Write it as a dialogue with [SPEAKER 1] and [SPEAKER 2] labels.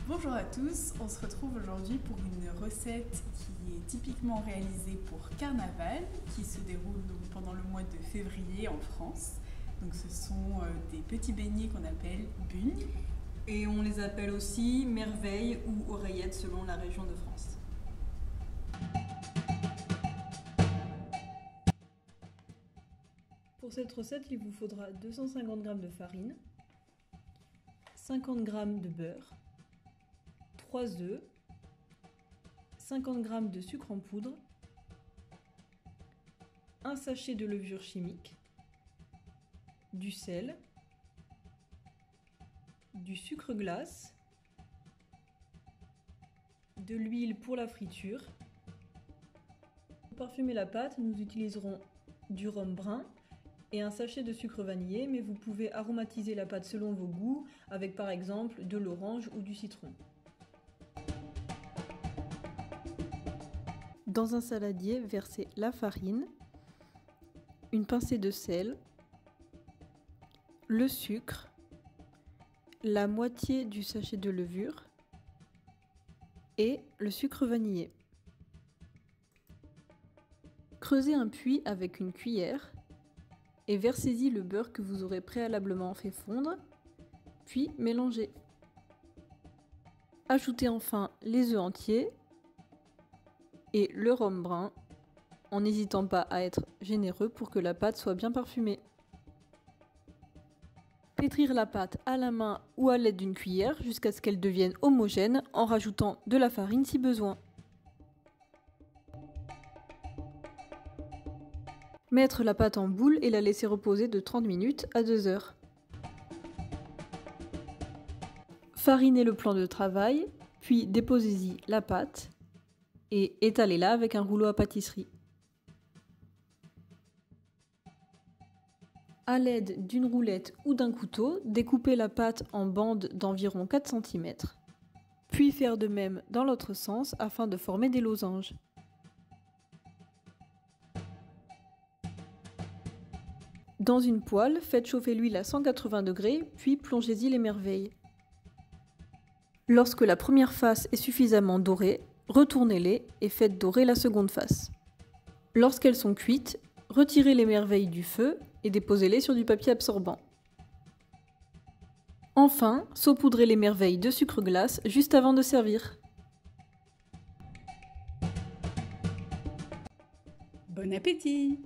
[SPEAKER 1] Bonjour à tous, on se retrouve aujourd'hui pour une recette qui est typiquement réalisée pour Carnaval, qui se déroule donc pendant le mois de février en France. Donc ce sont des petits beignets qu'on appelle bugnes.
[SPEAKER 2] Et on les appelle aussi merveilles ou oreillettes selon la région de France. Pour cette recette, il vous faudra 250 g de farine, 50 g de beurre, 3 œufs, 50 g de sucre en poudre, un sachet de levure chimique, du sel, du sucre glace, de l'huile pour la friture. Pour parfumer la pâte, nous utiliserons du rhum brun et un sachet de sucre vanillé, mais vous pouvez aromatiser la pâte selon vos goûts avec par exemple de l'orange ou du citron. Dans un saladier, versez la farine, une pincée de sel, le sucre, la moitié du sachet de levure et le sucre vanillé. Creusez un puits avec une cuillère et versez-y le beurre que vous aurez préalablement fait fondre, puis mélangez. Ajoutez enfin les œufs entiers et le rhum brun, en n'hésitant pas à être généreux pour que la pâte soit bien parfumée. Pétrir la pâte à la main ou à l'aide d'une cuillère jusqu'à ce qu'elle devienne homogène en rajoutant de la farine si besoin. Mettre la pâte en boule et la laisser reposer de 30 minutes à 2 heures. Farinez le plan de travail, puis déposez-y la pâte et étalez-la avec un rouleau à pâtisserie. À l'aide d'une roulette ou d'un couteau, découpez la pâte en bandes d'environ 4 cm, puis faire de même dans l'autre sens afin de former des losanges. Dans une poêle, faites chauffer l'huile à 180 degrés, puis plongez-y les merveilles. Lorsque la première face est suffisamment dorée, retournez-les et faites dorer la seconde face. Lorsqu'elles sont cuites, retirez les merveilles du feu et déposez-les sur du papier absorbant. Enfin, saupoudrez les merveilles de sucre glace juste avant de servir.
[SPEAKER 1] Bon appétit!